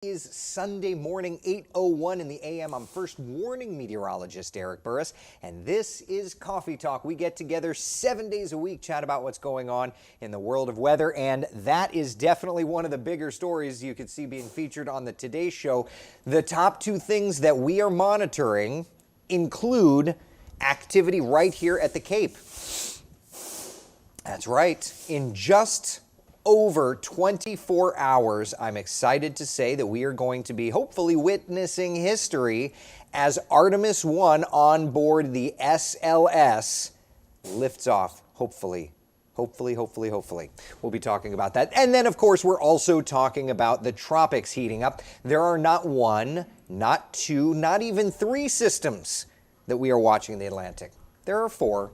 Is Sunday morning, 8:01 in the AM. I'm first warning meteorologist Eric Burris, and this is Coffee Talk. We get together 7 days a week, chat about what's going on in the world of weather, and that is definitely one of the bigger stories you could see being featured on the Today Show. The top two things that we are monitoring include activity right here at the Cape. That's right. In just over 24 hours, I'm excited to say that we are going to be hopefully witnessing history as Artemis 1 on board the SLS lifts off, hopefully. Hopefully. We'll be talking about that. And then, of course, we're also talking about the tropics heating up. There are not one, not two, not even three systems that we are watching in the Atlantic. There are four.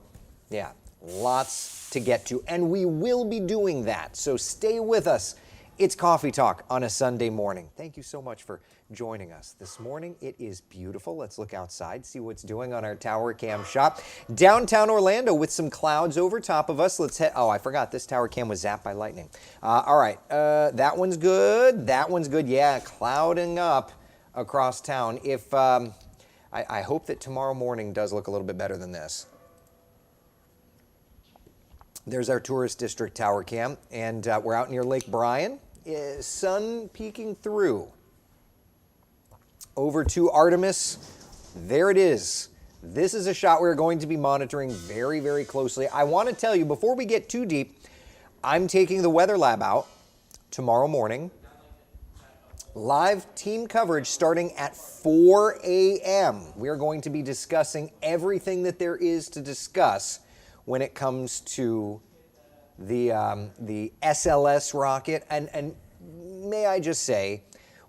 Yeah, lots to get to, and we will be doing that. So stay with us. It's Coffee Talk on a Sunday morning. Thank you so much for joining us this morning. It is beautiful. Let's look outside, see what's doing on our tower cam shot. Downtown Orlando with some clouds over top of us. Let's head. Oh, I forgot this tower cam was zapped by lightning. All right, that one's good. That one's good. Yeah, clouding up across town. If I hope that tomorrow morning does look a little bit better than this. There's our tourist district tower cam, and we're out near Lake Bryan. Sun peeking through. Over to Artemis. There it is. This is a shot we're going to be monitoring very, very closely. I want to tell you, before we get too deep, I'm taking the weather lab out tomorrow morning. Live team coverage starting at 4 a.m. We are going to be discussing everything that there is to discuss when it comes to the SLS rocket. And may I just say,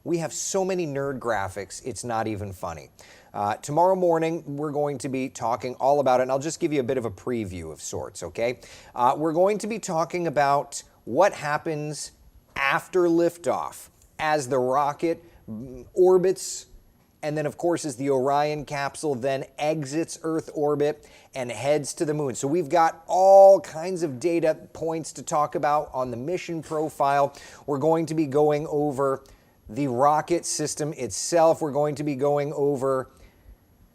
we have so many nerd graphics, it's not even funny. Tomorrow morning, we're going to be talking all about it, and I'll just give you a bit of a preview of sorts, okay? We're going to be talking about what happens after liftoff as the rocket orbits, and then, of course, as the Orion capsule then exits Earth orbit and heads to the moon. So we've got all kinds of data points to talk about on the mission profile. We're going to be going over the rocket system itself. We're going to be going over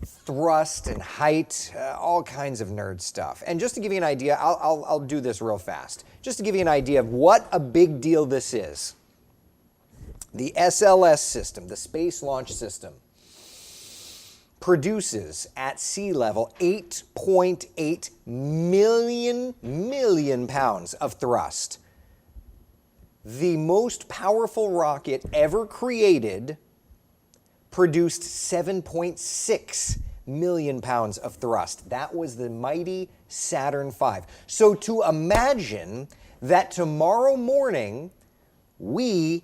thrust and height, all kinds of nerd stuff. And just to give you an idea, I'll do this real fast. Just to give you an idea of what a big deal this is. The SLS system, the Space Launch System, produces at sea level 8.8 million pounds of thrust. The most powerful rocket ever created produced 7.6 million pounds of thrust. That was the mighty Saturn V. So to imagine that tomorrow morning we,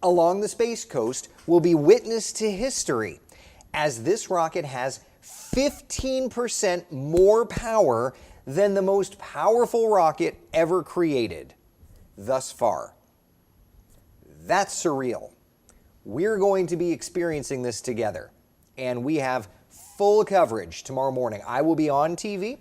along the Space Coast, will be witness to history as this rocket has 15% more power than the most powerful rocket ever created thus far. That's surreal. We're going to be experiencing this together, and we have full coverage tomorrow morning. I will be on TV,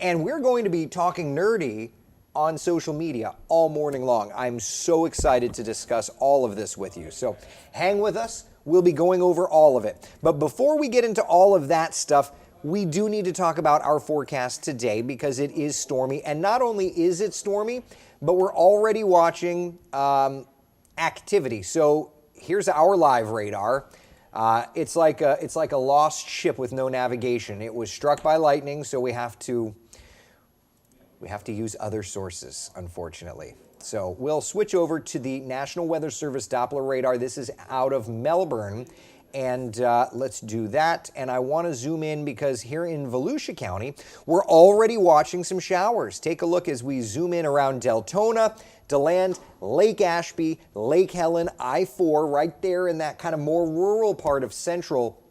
and we're going to be talking nerdy on social media all morning long. I'm so excited to discuss all of this with you. So hang with us. We'll be going over all of it. But before we get into all of that stuff, we do need to talk about our forecast today because it is stormy. And not only is it stormy, but we're already watching activity. So here's our live radar. It's like a lost ship with no navigation. It was struck by lightning, so we have to use other sources, unfortunately. So we'll switch over to the National Weather Service Doppler radar. This is out of Melbourne, and let's do that. And I want to zoom in because here in Volusia County, we're already watching some showers. Take a look as we zoom in around Deltona, DeLand, Lake Ashby, Lake Helen, I-4, right there in that kind of more rural part of central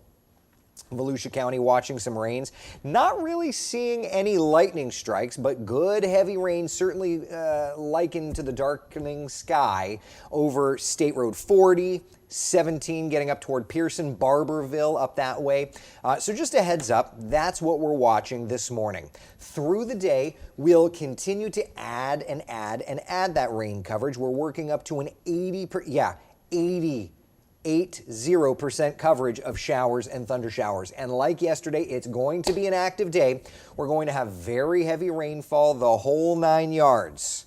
Volusia County, watching some rains. Not really seeing any lightning strikes, but good heavy rain, certainly likened to the darkening sky over State Road 40, 17 getting up toward Pearson, Barberville up that way. So just a heads up, that's what we're watching this morning. Through the day, we'll continue to add that rain coverage. We're working up to an 80 80% coverage of showers and thunder showers. And like yesterday, it's going to be an active day. We're going to have very heavy rainfall, the whole 9 yards.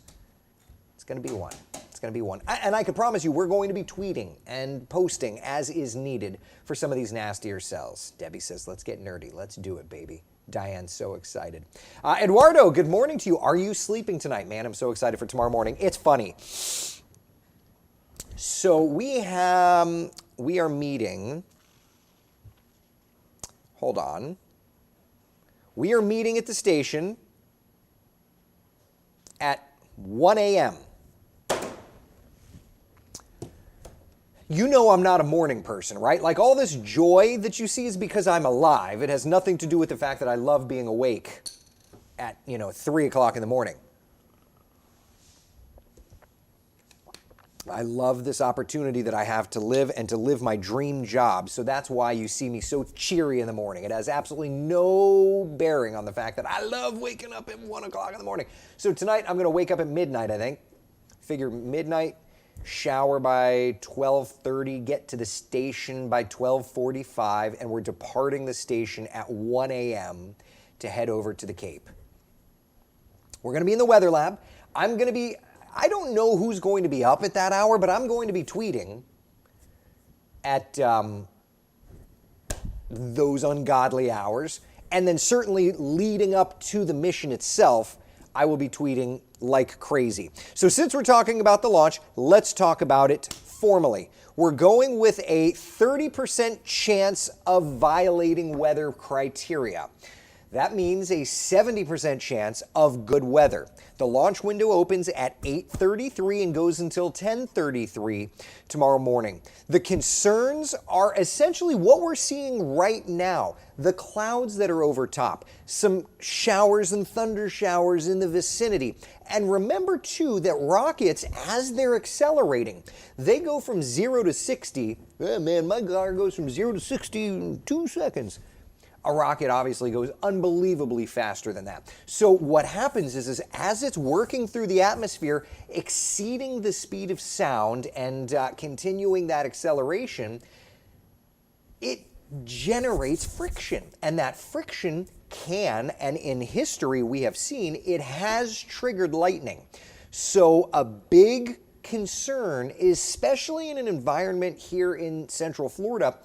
It's going to be one. It's going to be one. And I can promise you, we're going to be tweeting and posting as is needed for some of these nastier cells. Debbie says, let's get nerdy. Let's do it, baby. Diane's so excited. Eduardo, good morning to you. Are you sleeping tonight? Man, I'm so excited for tomorrow morning. It's funny. So we are meeting, hold on. We are meeting at the station at 1 a.m. You know I'm not a morning person, right? Like all this joy that you see is because I'm alive. It has nothing to do with the fact that I love being awake at, 3 o'clock in the morning. I love this opportunity that I have to live and to live my dream job. So that's why you see me so cheery in the morning. It has absolutely no bearing on the fact that I love waking up at 1 o'clock in the morning. So tonight I'm going to wake up at midnight, I think. Figure midnight, shower by 12:30, get to the station by 12:45, and we're departing the station at 1 a.m. to head over to the Cape. We're going to be in the weather lab. I don't know who's going to be up at that hour, but I'm going to be tweeting at those ungodly hours. And then certainly leading up to the mission itself, I will be tweeting like crazy. So since we're talking about the launch, let's talk about it formally. We're going with a 30% chance of violating weather criteria. That means a 70% chance of good weather. The launch window opens at 8:33 and goes until 10:33 tomorrow morning. The concerns are essentially what we're seeing right now. The clouds that are over top, some showers and thunder showers in the vicinity. And remember too that rockets, as they're accelerating, they go from 0 to 60. Man, my car goes from 0 to 60 in 2 seconds. A rocket obviously goes unbelievably faster than that. So what happens is as it's working through the atmosphere, exceeding the speed of sound and continuing that acceleration, it generates friction. And that friction can, and in history we have seen, it has triggered lightning. So a big concern, especially in an environment here in Central Florida,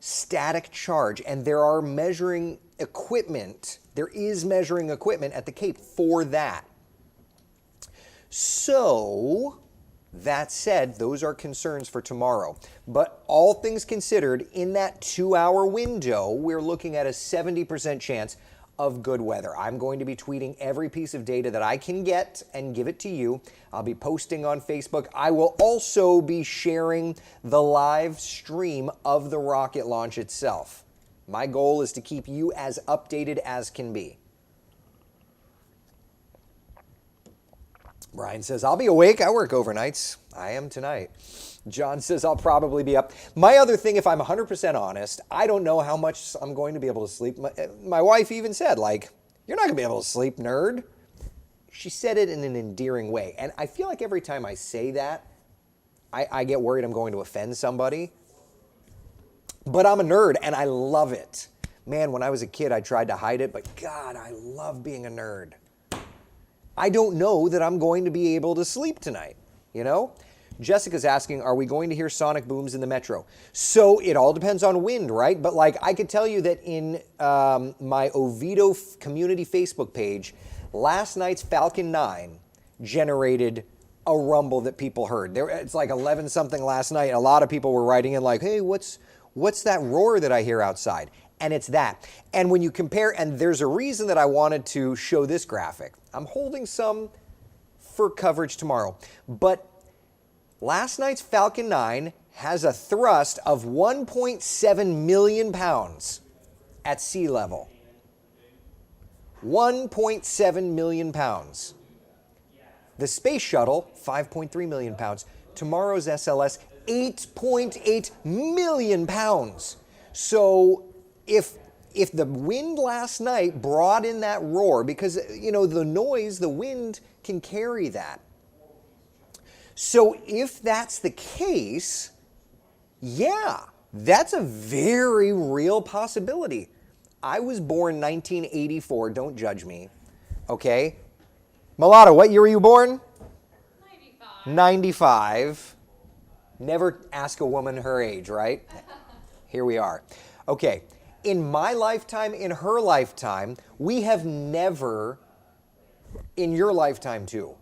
static charge, and there is measuring equipment at the Cape for that. So, that said, those are concerns for tomorrow. But all things considered, in that 2-hour window, we're looking at a 70% chance of good weather. I'm going to be tweeting every piece of data that I can get and give it to you. I'll be posting on Facebook. I will also be sharing the live stream of the rocket launch itself. My goal is to keep you as updated as can be. Brian says, I'll be awake. I work overnights. I am tonight. John says, I'll probably be up. My other thing, if I'm 100% honest, I don't know how much I'm going to be able to sleep. My wife even said, you're not going to be able to sleep, nerd. She said it in an endearing way. And I feel like every time I say that, I get worried I'm going to offend somebody. But I'm a nerd, and I love it. Man, when I was a kid, I tried to hide it, but God, I love being a nerd. I don't know that I'm going to be able to sleep tonight, Jessica's asking, are we going to hear sonic booms in the metro? So it all depends on wind, right? But I could tell you that in my Oviedo community Facebook page, last night's Falcon 9 generated a rumble that people heard. It's like 11 something last night. A lot of people were writing in hey, what's that roar that I hear outside? And it's that. And when you compare, and there's a reason that I wanted to show this graphic. I'm holding some for coverage tomorrow, but last night's Falcon 9 has a thrust of 1.7 million pounds at sea level. 1.7 million pounds. The space shuttle, 5.3 million pounds. Tomorrow's SLS, 8.8 million pounds. So if the wind last night brought in that roar, because, the noise, the wind can carry that. So if that's the case, Yeah, that's a very real possibility. I was born 1984, don't judge me. Okay? Mulatto, what year were you born? 95. Never ask a woman her age, right? Here we are. Okay, in my lifetime, in her lifetime, we have never, in your lifetime too,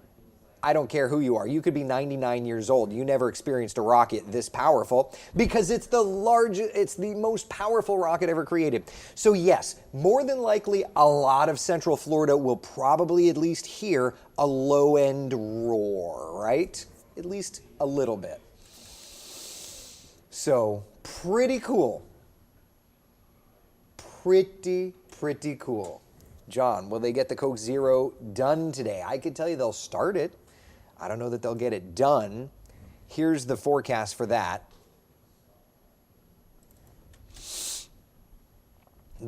I don't care who you are. You could be 99 years old. You never experienced a rocket this powerful because it's the largest, it's the most powerful rocket ever created. So yes, more than likely, a lot of Central Florida will probably at least hear a low-end roar, right? At least a little bit. So pretty cool. Pretty cool. John, will they get the Coke Zero done today? I could tell you they'll start it. I don't know that they'll get it done. Here's the forecast for that.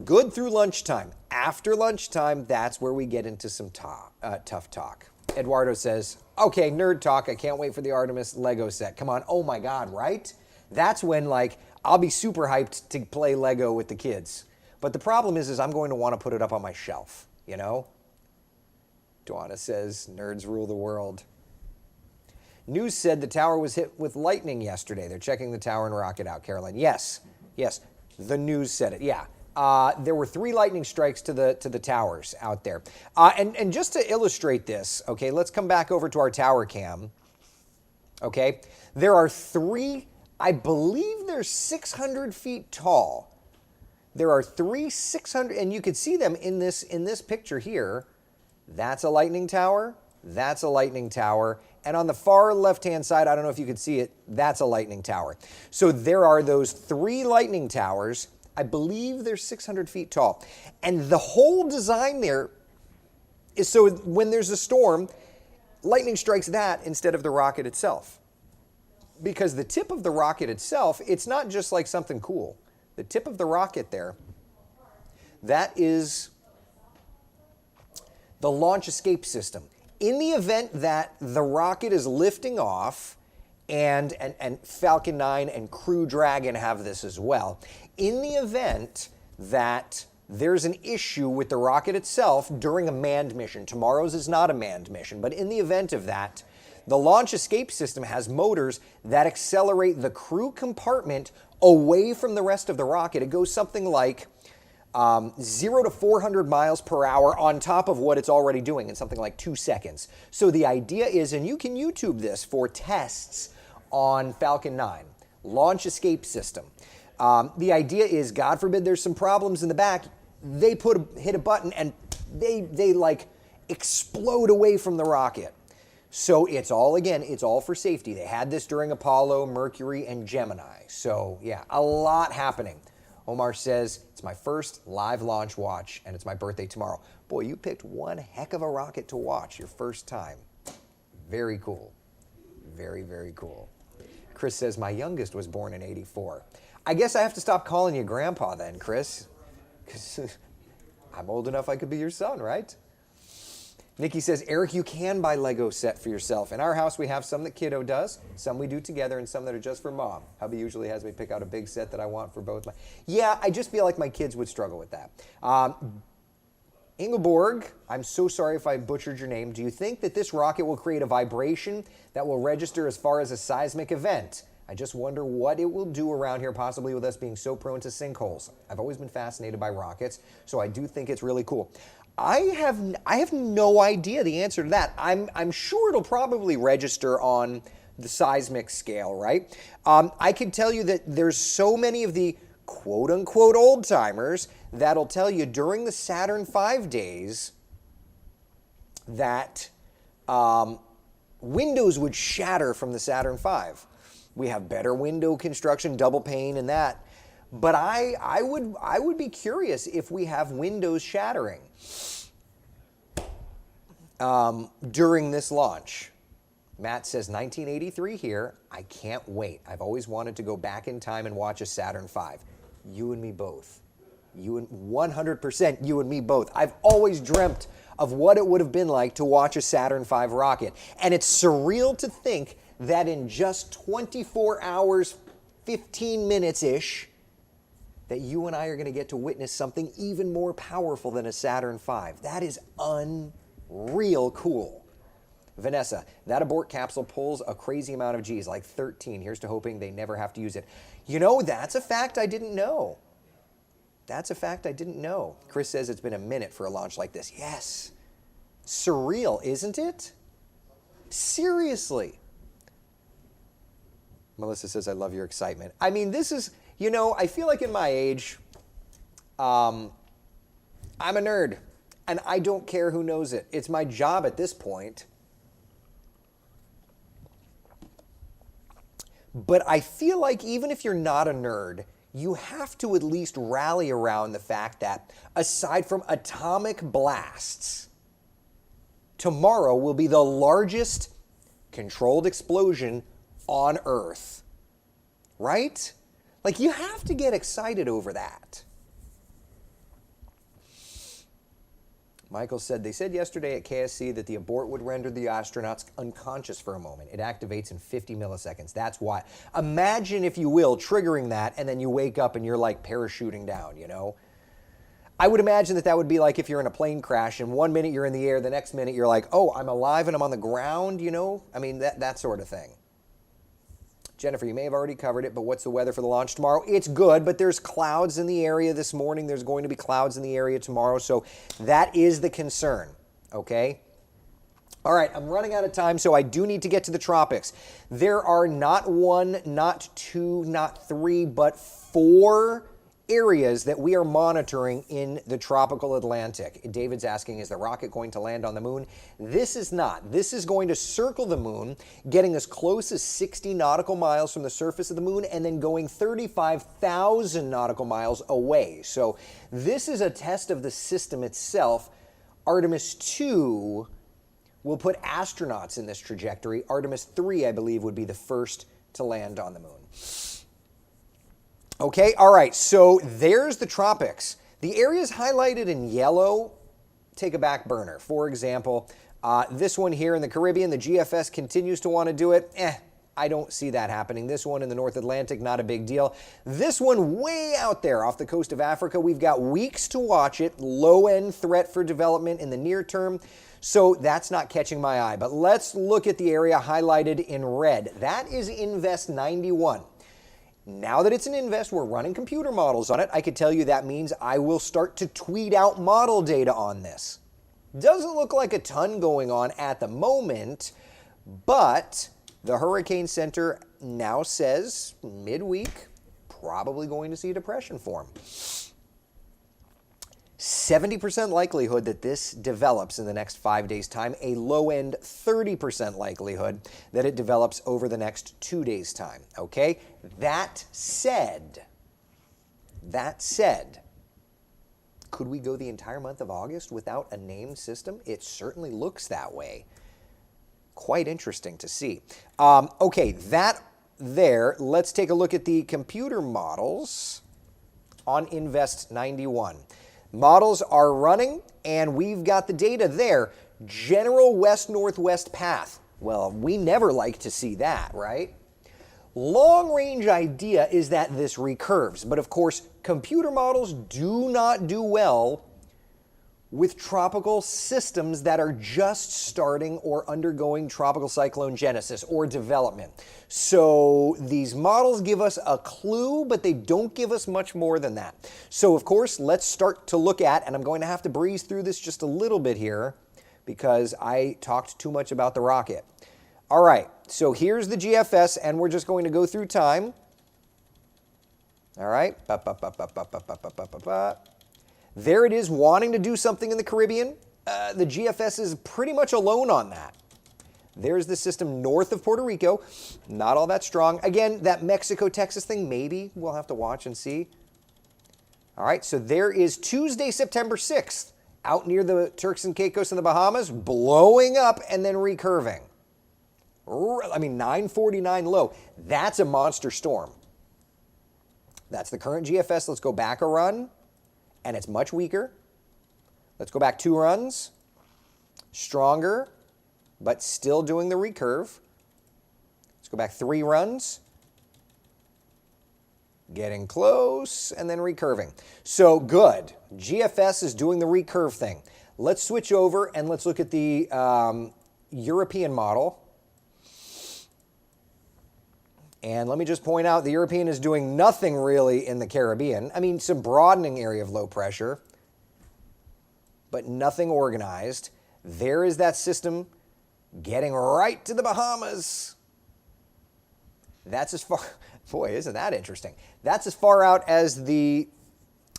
Good through lunchtime. After lunchtime, that's where we get into some tough talk. Eduardo says, okay, nerd talk. I can't wait for the Artemis Lego set. Come on. Oh my God, right? That's when, like, I'll be super hyped to play Lego with the kids. But the problem is I'm going to want to put it up on my shelf, you know? Dwana says, nerds rule the world. News said the tower was hit with lightning yesterday. They're checking the tower and rocket out, Caroline. Yes, the news said it, yeah. There were 3 lightning strikes to the towers out there. And just to illustrate this, okay, let's come back over to our tower cam. Okay, there are 3, I believe they're 600 feet tall. There are 3 600, and you can see them in this picture here. That's a lightning tower. That's a lightning tower. And on the far left-hand side, I don't know if you can see it, that's a lightning tower. So there are those 3 lightning towers. I believe they're 600 feet tall. And the whole design there is so when there's a storm, lightning strikes that instead of the rocket itself. Because the tip of the rocket itself, it's not just like something cool. The tip of the rocket there, that is the launch escape system. In the event that the rocket is lifting off, and Falcon 9 and Crew Dragon have this as well, in the event that there's an issue with the rocket itself during a manned mission, tomorrow's is not a manned mission, but in the event of that, the launch escape system has motors that accelerate the crew compartment away from the rest of the rocket. It goes something like 0 to 400 miles per hour on top of what it's already doing in something like 2 seconds. So the idea is, and you can YouTube this for tests on Falcon 9, launch escape system. The idea is, God forbid there's some problems in the back, they hit a button and they like explode away from the rocket. So it's all for safety. They had this during Apollo, Mercury, and Gemini. So yeah, a lot happening. Omar says, it's my first live launch watch, and it's my birthday tomorrow. Boy, you picked one heck of a rocket to watch your first time. Very cool. Very, very cool. Chris says, my youngest was born in '84. I guess I have to stop calling you Grandpa then, Chris. Because I'm old enough I could be your son, right? Nikki says, Eric, you can buy Lego set for yourself. In our house, we have some that kiddo does, some we do together, and some that are just for mom. Hubby usually has me pick out a big set that I want for both. Yeah, I just feel like my kids would struggle with that. Ingeborg, I'm so sorry if I butchered your name. Do you think that this rocket will create a vibration that will register as far as a seismic event? I just wonder what it will do around here, possibly with us being so prone to sinkholes. I've always been fascinated by rockets, so I do think it's really cool. I have no idea the answer to that. I'm sure it'll probably register on the seismic scale, right? I can tell you that there's so many of the quote-unquote old-timers that'll tell you during the Saturn V days that windows would shatter from the Saturn V. We have better window construction, double pane and that. But I would be curious if we have windows shattering during this launch. Matt says 1983 here. I can't wait. I've always wanted to go back in time and watch a Saturn V. You and me both. 100% you and me both. I've always dreamt of what it would have been like to watch a Saturn V rocket. And it's surreal to think that in just 24 hours, 15 minutes-ish that you and I are going to get to witness something even more powerful than a Saturn V. That is unreal cool. Vanessa, that abort capsule pulls a crazy amount of Gs, like 13. Here's to hoping they never have to use it. You know, that's a fact I didn't know. That's a fact I didn't know. Chris says it's been a minute for a launch like this. Yes. Surreal, isn't it? Seriously. Melissa says, I love your excitement. I mean, this is, you know, I feel like in my age, I'm a nerd, and I don't care who knows it. It's my job at this point. But I feel like even if you're not a nerd, you have to at least rally around the fact that aside from atomic blasts, tomorrow will be the largest controlled explosion on Earth. Right? Like, you have to get excited over that. Michael said, they said yesterday at KSC that the abort would render the astronauts unconscious for a moment. It activates in 50 milliseconds. That's why. Imagine, if you will, triggering that, and then you wake up and you're like parachuting down, you know? I would imagine that that would be like if you're in a plane crash and 1 minute you're in the air, the next minute you're like, oh, I'm alive and I'm on the ground, you know? I mean, that sort of thing. Jennifer, you may have already covered it, but what's the weather for the launch tomorrow? It's good, but there's clouds in the area this morning. There's going to be clouds in the area tomorrow, so that is the concern, okay? All right, I'm running out of time, so I do need to get to the tropics. There are not one, not two, not three, but 4 areas that we are monitoring in the tropical Atlantic. David's asking, is the rocket going to land on the moon? This is not. This is going to circle the moon, getting as close as 60 nautical miles from the surface of the moon and then going 35,000 nautical miles away. So this is a test of the system itself. Artemis 2 will put astronauts in this trajectory. Artemis 3, I believe, would be the first to land on the moon. Okay, all right, so there's the tropics. The areas highlighted in yellow take a back burner. For example, this one here in the Caribbean, the GFS continues to want to do it. I don't see that happening. This one in the North Atlantic, not a big deal. This one way out there off the coast of Africa, we've got weeks to watch it. Low-end threat for development in the near term. So that's not catching my eye. But let's look at the area highlighted in red. That is Invest 91. Now that it's an Invest, we're running computer models on it. I could tell you that means I will start to tweet out model data on this. Doesn't look like a ton going on at the moment, but the Hurricane Center now says midweek, probably going to see a depression form. 70% likelihood that this develops in the next 5 days' time, a low-end 30% likelihood that it develops over the next 2 days' time, okay? That said, could we go the entire month of August without a named system? It certainly looks that way. Quite interesting to see. Okay, that there, let's take a look at the computer models on Invest 91. Models are running, and we've got the data there. General west-northwest path. Well, we never like to see that, right? Long-range idea is that this recurves, but of course, computer models do not do well with tropical systems that are just starting or undergoing tropical cyclone genesis or development. So these models give us a clue, but they don't give us much more than that. So of course, let's start to look at, and I'm going to have to breeze through this just a little bit here because I talked too much about the rocket. All right, so here's the GFS, and we're just going to go through time. All right. There it is, wanting to do something in the Caribbean. The GFS is pretty much alone on that. There's the system north of Puerto Rico. Not all that strong. Again, that Mexico-Texas thing, maybe we'll have to watch and see. All right, so there is Tuesday, September 6th, out near the Turks and Caicos in the Bahamas, blowing up and then recurving. I mean, 949 low. That's a monster storm. That's the current GFS. Let's go back a run. And it's much weaker. Let's go back 2 runs. Stronger, but still doing the recurve. Let's go back 3 runs. getting close, and then recurving. So good. GFS is doing the recurve thing. Let's switch over and let's look at the European model. And let me just point out the European is doing nothing really in the Caribbean. I mean, some broadening area of low pressure, but nothing organized. There is that system getting right to the Bahamas. That's as far, boy, isn't that interesting? That's as far out as the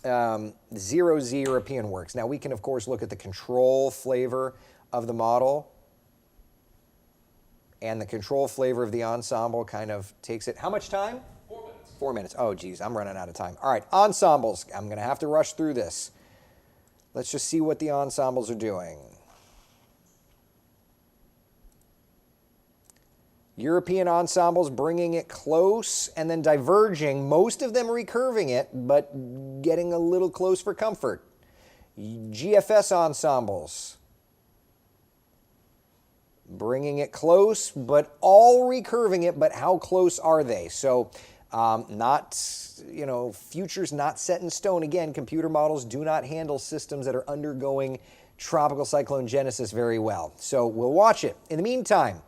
0Z European works. Now we can of course look at the control flavor of the model, and the control flavor of the ensemble kind of takes it. How much time? 4 minutes. 4 minutes. Oh geez, I'm running out of time. All right, ensembles. I'm gonna have to rush through this. Let's just see what the ensembles are doing. European ensembles bringing it close and then diverging, most of them recurving it, but getting a little close for comfort. GFS ensembles bringing it close, but all recurving it, but how close are they? So futures not set in stone. Again, computer models do not handle systems that are undergoing tropical cyclone genesis very well. So we'll watch it. In the meantime,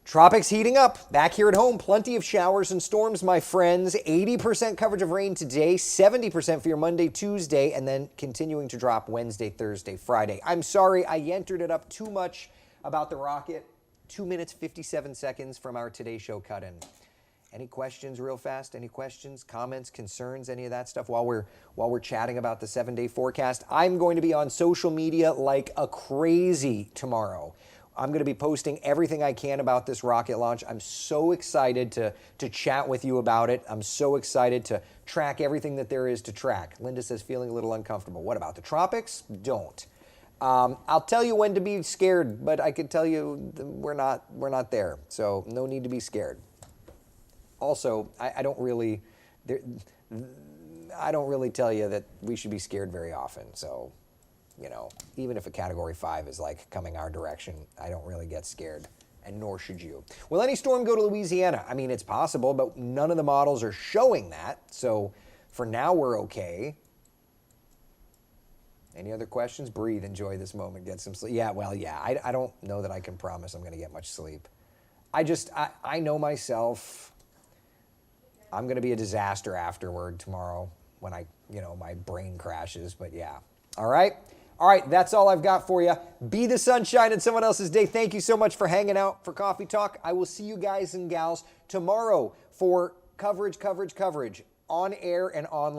tropics heating up. Back here at home, plenty of showers and storms, my friends. 80% coverage of rain today, 70% for your Monday, Tuesday, and then continuing to drop Wednesday, Thursday, Friday. I'm sorry I entered it up too much about the rocket. 2 minutes, 57 seconds from our Today Show cut-in. Any questions real fast? Any questions, comments, concerns, any of that stuff while we're chatting about the 7-day forecast? I'm going to be on social media like a crazy tomorrow. I'm going to be posting everything I can about this rocket launch. I'm so excited to chat with you about it. I'm so excited to track everything that there is to track. Linda says feeling a little uncomfortable. What about the tropics? Don't. I'll tell you when to be scared, but I could tell you we're not there. So no need to be scared. Also, I don't really tell you that we should be scared very often. So, even if a Category 5 is like coming our direction, I don't really get scared, and nor should you. Will any storm go to Louisiana? I mean, it's possible, but none of the models are showing that. So for now, we're okay. Any other questions? Breathe, enjoy this moment, get some sleep. Yeah, I don't know that I can promise I'm going to get much sleep. I know myself. I'm going to be a disaster afterward tomorrow when my brain crashes, but yeah. All right, that's all I've got for you. Be the sunshine in someone else's day. Thank you so much for hanging out for Coffee Talk. I will see you guys and gals tomorrow for coverage on air and online.